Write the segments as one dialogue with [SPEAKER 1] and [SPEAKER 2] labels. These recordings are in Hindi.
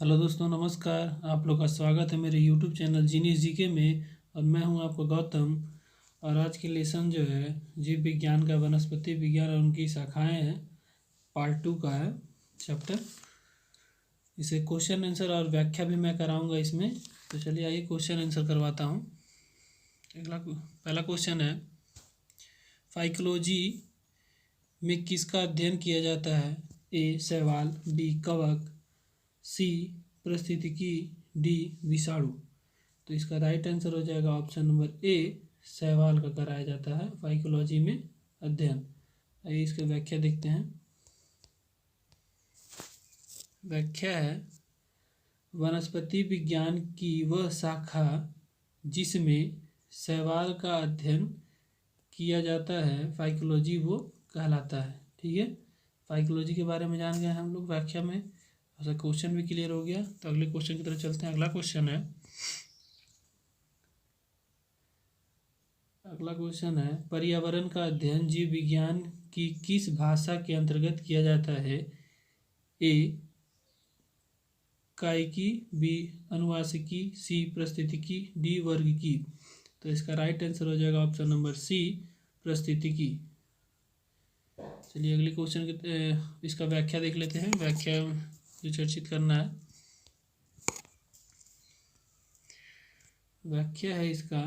[SPEAKER 1] हेलो दोस्तों, नमस्कार। आप लोग का स्वागत है मेरे यूट्यूब चैनल जीनियस जीके में। और मैं हूं आपका गौतम। और आज के लेसन जो है जीव विज्ञान का वनस्पति विज्ञान और उनकी शाखाएं हैं, पार्ट 2 का है चैप्टर। इसे क्वेश्चन आंसर और व्याख्या भी मैं कराऊंगा इसमें। तो चलिए आइए क्वेश्चन आंसर करवाता हूँ। पहला क्वेश्चन है, फाइकोलॉजी में किसका अध्ययन किया जाता है? ए शैवाल, बी कवक, सी पारिस्थितिकी, डी विषाणु। तो इसका राइट आंसर हो जाएगा ऑप्शन नंबर ए, शैवाल का कराया जाता है फाइकोलॉजी में अध्ययन। आइए इसकी व्याख्या देखते हैं। व्याख्या है, वनस्पति विज्ञान की वह शाखा जिसमें शैवाल का अध्ययन किया जाता है, फाइकोलॉजी वो कहलाता है। ठीक है, फाइकोलॉजी के बारे में जान गए हम लोग व्याख्या में। ऐसा क्वेश्चन भी क्लियर हो गया। तो अगले क्वेश्चन की तरफ चलते हैं। अगला क्वेश्चन है, पर्यावरण का अध्ययन जीव विज्ञान की किस भाषा के अंतर्गत किया जाता है? ए कायिकी, बी अनुवांशिकी, सी पारिस्थितिकी, डी वर्गीकी। तो इसका राइट आंसर हो जाएगा ऑप्शन नंबर सी, पारिस्थितिकी। चलिए अगले क्वेश्चन की इसका व्याख्या देख लेते हैं। व्याख्या जो चर्चित करना है, व्याख्या है इसका,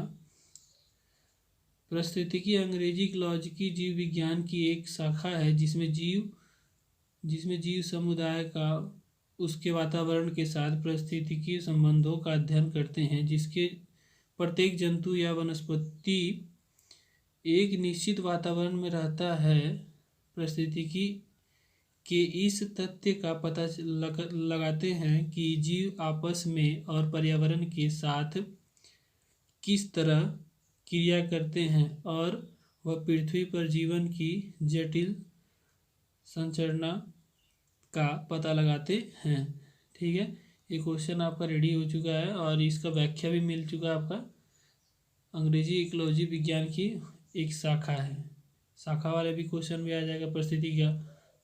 [SPEAKER 1] पारिस्थितिकी अंग्रेजी लॉजिकी जीव विज्ञान की एक शाखा है जिसमें जीव समुदाय का उसके वातावरण के साथ पारिस्थितिकी संबंधों का अध्ययन करते हैं, जिसके प्रत्येक जंतु या वनस्पति एक निश्चित वातावरण में रहता है। पारिस्थितिकी के इस तथ्य का पता लगाते हैं कि जीव आपस में और पर्यावरण के साथ किस तरह क्रिया करते हैं, और वह पृथ्वी पर जीवन की जटिल संरचना का पता लगाते हैं। ठीक है, ये क्वेश्चन आपका रेडी हो चुका है और इसका व्याख्या भी मिल चुका है आपका। अंग्रेजी इकोलॉजी विज्ञान की एक शाखा है। शाखा वाले भी क्वेश्चन भी आ जाएगा परिस्थिति का,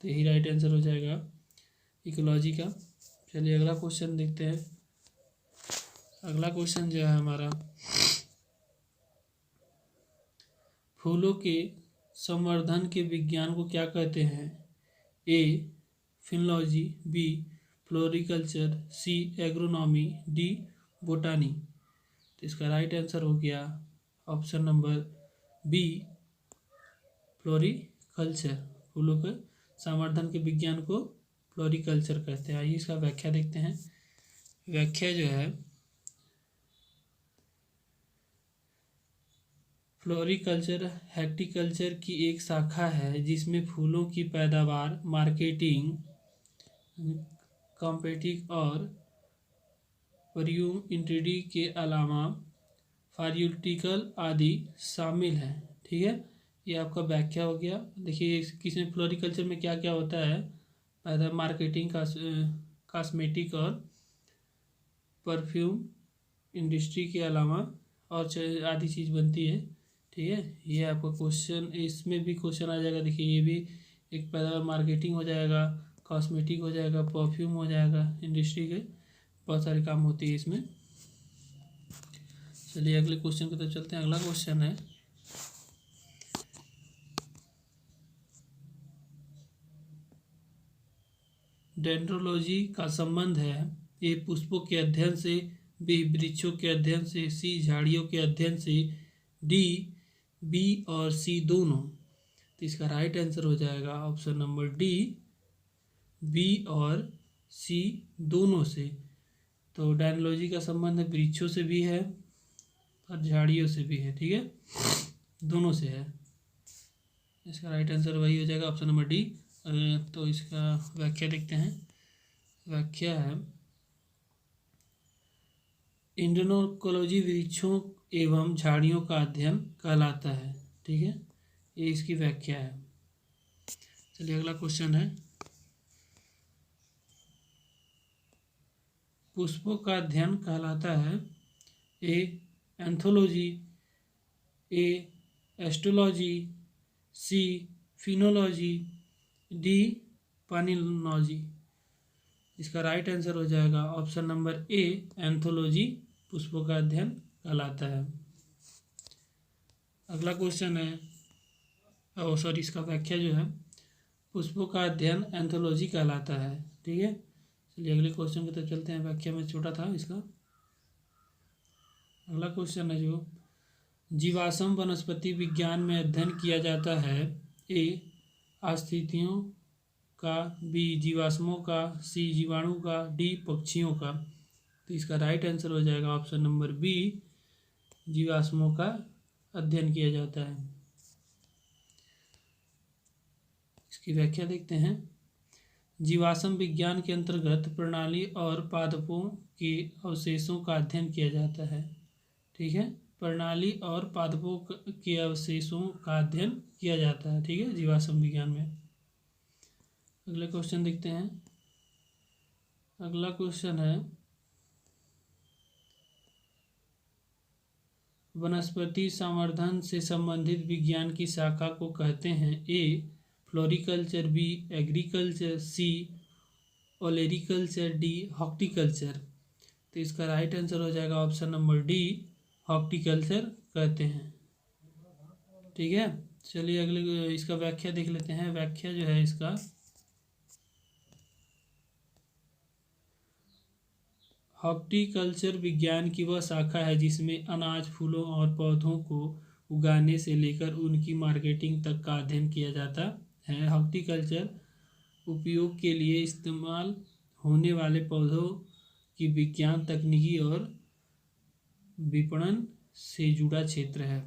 [SPEAKER 1] तो यही राइट आंसर हो जाएगा इकोलॉजी का। चलिए अगला क्वेश्चन देखते हैं। अगला क्वेश्चन जो है हमारा, फूलों के संवर्धन के विज्ञान को क्या कहते हैं? ए फिनोलॉजी, बी फ्लोरिकल्चर, सी एग्रोनॉमी, डी बोटानी। तो इसका राइट आंसर हो गया ऑप्शन नंबर बी, फ्लोरिकल्चर। फूलों के संवर्धन के विज्ञान को फ्लोरिकल्चर कहते हैं। आइए इसका व्याख्या देखते हैं। व्याख्या जो है, फ्लोरिकल्चर हेक्टिकल्चर की एक शाखा है जिसमें फूलों की पैदावार, मार्केटिंग, कॉम्पेटिंग और पर्यूनिटी के अलावा फार्मास्यूटिकल आदि शामिल हैं। ठीक है, ये आपका व्याख्या हो गया। देखिए किसमें फ्लोरिकल्चर में क्या क्या होता है। पैदा, मार्केटिंग, कॉस्मेटिक और परफ्यूम इंडस्ट्री के अलावा और आदि चीज़ बनती है। ठीक है, ये आपका क्वेश्चन, इसमें भी क्वेश्चन आ जाएगा। देखिए ये भी एक पैदा, मार्केटिंग हो जाएगा, कॉस्मेटिक हो जाएगा, परफ्यूम हो जाएगा, इंडस्ट्री के बहुत सारे काम होती है इसमें। चलिए अगले क्वेश्चन की तरफ चलते हैं। अगला क्वेश्चन है, डेंड्रोलॉजी का संबंध है ए पुष्पों के अध्ययन से, बी वृक्षों के अध्ययन से, सी झाड़ियों के अध्ययन से, डी बी और सी दोनों। तो इसका राइट आंसर हो जाएगा ऑप्शन नंबर डी, बी और सी दोनों से। तो डेंड्रोलॉजी का संबंध वृक्षों से भी है और झाड़ियों से भी है। ठीक है, दोनों से है। इसका राइट आंसर वही हो जाएगा ऑप्शन नंबर डी। तो इसका व्याख्या देखते हैं। व्याख्या है, इंडोनोकोलॉजी वृक्षों एवं झाड़ियों का अध्ययन कहलाता है। ठीक है, ये इसकी व्याख्या है। चलिए अगला क्वेश्चन है, पुष्पों का अध्ययन कहलाता है ए एंथोलॉजी, ए एस्ट्रोलॉजी, सी फिनोलॉजी, डी पानिलॉजी। इसका राइट आंसर हो जाएगा ऑप्शन नंबर ए, एंथोलॉजी पुष्पों का अध्ययन कहलाता है। अगला क्वेश्चन है, सॉरी, इसका व्याख्या जो है, पुष्पों का अध्ययन एंथोलॉजी कहलाता है। ठीक है, चलिए अगले क्वेश्चन की तरफ चलते हैं। व्याख्या में छोटा था इसका। अगला क्वेश्चन है जो जीवाश्म वनस्पति विज्ञान में अध्ययन किया जाता है। ए, अस्थितियों का, बी, जीवाश्मों का, सी, जीवाणु का, डी, पक्षियों का। तो इसका राइट आंसर हो जाएगा ऑप्शन नंबर बी, जीवाश्मों का अध्ययन किया जाता है। इसकी व्याख्या देखते हैं। जीवाश्म विज्ञान के अंतर्गत प्रणाली और पादपों के अवशेषों का अध्ययन किया जाता है। ठीक है, प्रणाली और पादपों के अवशेषों का अध्ययन किया जाता है। ठीक है, जीवाश्म विज्ञान में। अगले क्वेश्चन देखते हैं। अगला क्वेश्चन है, वनस्पति संवर्धन से संबंधित विज्ञान की शाखा को कहते हैं। ए, फ्लोरिकल्चर, बी, एग्रीकल्चर, सी, ओलेरिकल्चर, डी, हॉर्टिकल्चर। तो इसका राइट आंसर हो जाएगा ऑप्शन नंबर डी, हॉर्टिकल्चर कहते हैं। ठीक है, चलिए अगले इसका व्याख्या देख लेते हैं। व्याख्या जो है इसका, हॉर्टिकल्चर विज्ञान की वह शाखा है जिसमें अनाज, फूलों और पौधों को उगाने से लेकर उनकी मार्केटिंग तक का अध्ययन किया जाता है। हॉर्टिकल्चर उपयोग के लिए इस्तेमाल होने वाले पौधों की विज्ञान, तकनीकी और विपणन से जुड़ा क्षेत्र है।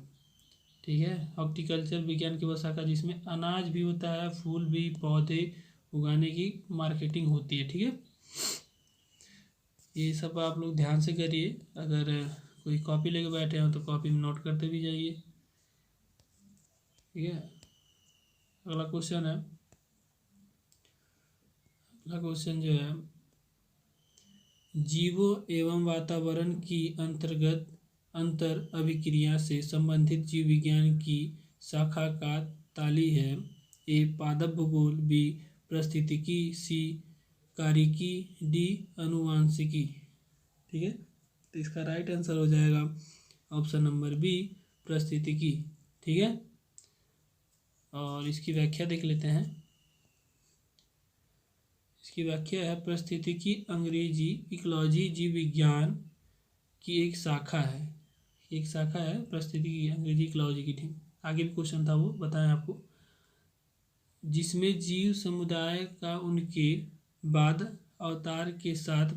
[SPEAKER 1] ठीक है, हॉर्टिकल्चर विज्ञान की वह शाखा जिसमें अनाज भी होता है, फूल भी, पौधे उगाने की मार्केटिंग होती है। ठीक है, ये सब आप लोग ध्यान से करिए। अगर कोई कॉपी लेके बैठे हो तो कॉपी में नोट करते भी जाइए। ठीक है, अगला क्वेश्चन है। अगला क्वेश्चन जो है, जीवों एवं वातावरण की अंतर अभिक्रिया से संबंधित जीव विज्ञान की शाखा का ताली है। ए, पादप भूगोल, बी, पारिस्थितिकी, सी, कार्यिकी, डी, अनुवांशिकी। ठीक है, तो इसका राइट आंसर हो जाएगा ऑप्शन नंबर बी, पारिस्थितिकी। ठीक है, और इसकी व्याख्या देख लेते हैं। इसकी व्याख्या है, पारिस्थितिकी अंग्रेजी इकोलॉजी जीव विज्ञान की एक शाखा है। एक शाखा है पारिस्थितिकी अंग्रेजी इकोलॉजी की। ठीक, आगे भी क्वेश्चन था वो बताएं आपको, जिसमें जीव समुदाय का उनके बाद अवतार के साथ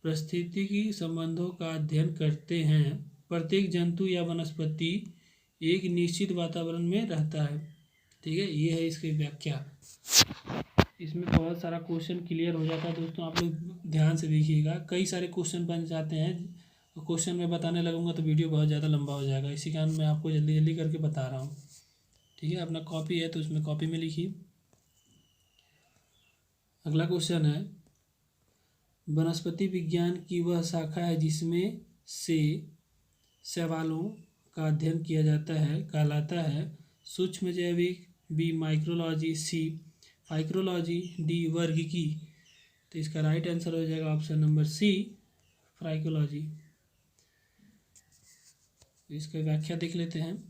[SPEAKER 1] पारिस्थितिकी संबंधों का अध्ययन करते हैं। प्रत्येक जंतु या वनस्पति एक निश्चित वातावरण में रहता है। ठीक है, ये है इसकी व्याख्या। इसमें बहुत सारा क्वेश्चन क्लियर हो जाता है दोस्तों, आप लोग ध्यान से देखिएगा। कई सारे क्वेश्चन बन जाते हैं, क्वेश्चन मैं बताने लगूंगा तो वीडियो बहुत ज़्यादा लंबा हो जाएगा, इसी कारण मैं आपको जल्दी जल्दी करके बता रहा हूँ। ठीक है, अपना कॉपी है तो उसमें कॉपी में लिखिए। अगला क्वेश्चन है, वनस्पति विज्ञान की वह शाखा है जिसमें से शैवालों का अध्ययन किया जाता है कहलाता है। सूक्ष्म जैविक, बी, माइक्रोलॉजी, सी, फाइक्रोलॉजी, डी, वर्गिकी। तो इसका राइट आंसर हो जाएगा ऑप्शन नंबर सी, फाइक्रोलॉजी। इसका व्याख्या देख लेते हैं।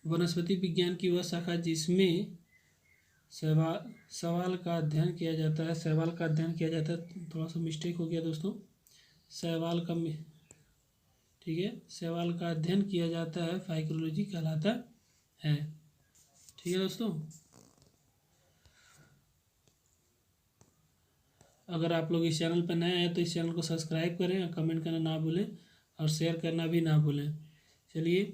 [SPEAKER 1] वनस्पति विज्ञान की वह शाखा जिसमें सवाल का अध्ययन किया जाता है, शैवाल का अध्ययन किया जाता है। थोड़ा सा मिस्टेक हो गया दोस्तों, शैवाल का, ठीक है, शैवाल का अध्ययन किया जाता है, फाइक्रोलॉजी कहलाता है। ठीक है दोस्तों, अगर आप लोग इस चैनल पर नए हैं तो इस चैनल को सब्सक्राइब करें और कमेंट करना ना भूलें और शेयर करना भी ना भूलें। चलिए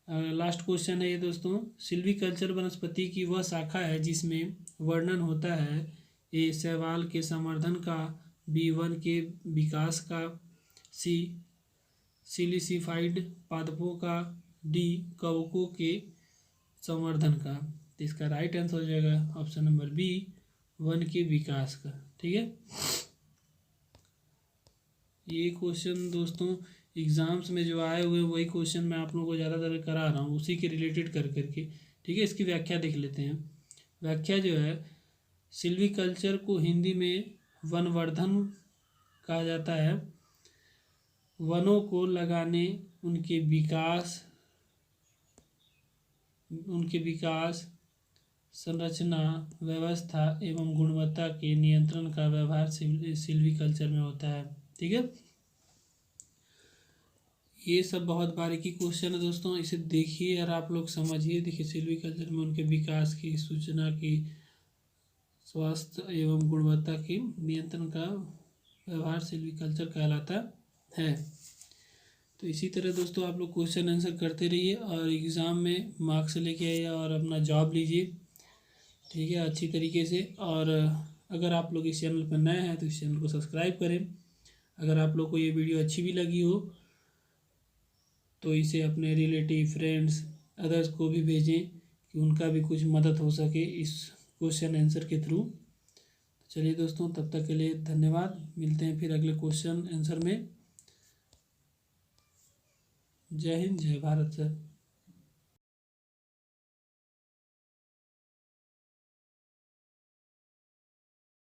[SPEAKER 1] लास्ट क्वेश्चन है ये दोस्तों, सिल्वीकल्चर वनस्पति की वह शाखा है जिसमें वर्णन होता है। ए, शैवाल के संवर्धन का, बी, वन के विकास का, सी, सिलिसिफाइड पादपों का, डी, कवकों के संवर्धन का। तो इसका राइट आंसर हो जाएगा ऑप्शन नंबर बी, वन के विकास का। ठीक है, ये क्वेश्चन दोस्तों एग्जाम्स में जो आए हुए वही क्वेश्चन मैं आप लोगों को ज़्यादातर करा रहा हूँ, उसी के रिलेटेड कर करके। ठीक है, इसकी व्याख्या देख लेते हैं। व्याख्या जो है, सिल्वीकल्चर को हिंदी में वनवर्धन कहा जाता है। वनों को लगाने, उनके विकास, संरचना, व्यवस्था एवं गुणवत्ता के नियंत्रण का व्यवहार सिल्वीकल्चर में होता है। ठीक है, ये सब बहुत बारीकी क्वेश्चन है दोस्तों, इसे देखिए और आप लोग समझिए। देखिए सिल्वीकल्चर में उनके विकास की, सूचना की, स्वास्थ्य एवं गुणवत्ता की नियंत्रण का व्यवहार सिल्वीकल्चर कहलाता है। तो इसी तरह दोस्तों आप लोग क्वेश्चन आंसर करते रहिए और एग्ज़ाम में मार्क्स लेके आइए और अपना जॉब लीजिए। ठीक है, अच्छी तरीके से। और अगर आप लोग इस चैनल पर नए हैं तो इस चैनल को सब्सक्राइब करें। अगर आप लोग को ये वीडियो अच्छी भी लगी हो तो इसे अपने रिलेटिव, फ्रेंड्स, अदर्स को भी भेजें कि उनका भी कुछ मदद हो सके इस क्वेश्चन आंसर के थ्रू। चलिए दोस्तों, तब तक के लिए धन्यवाद। मिलते हैं फिर अगले क्वेश्चन आंसर में। जय हिंद, जय भारत सर।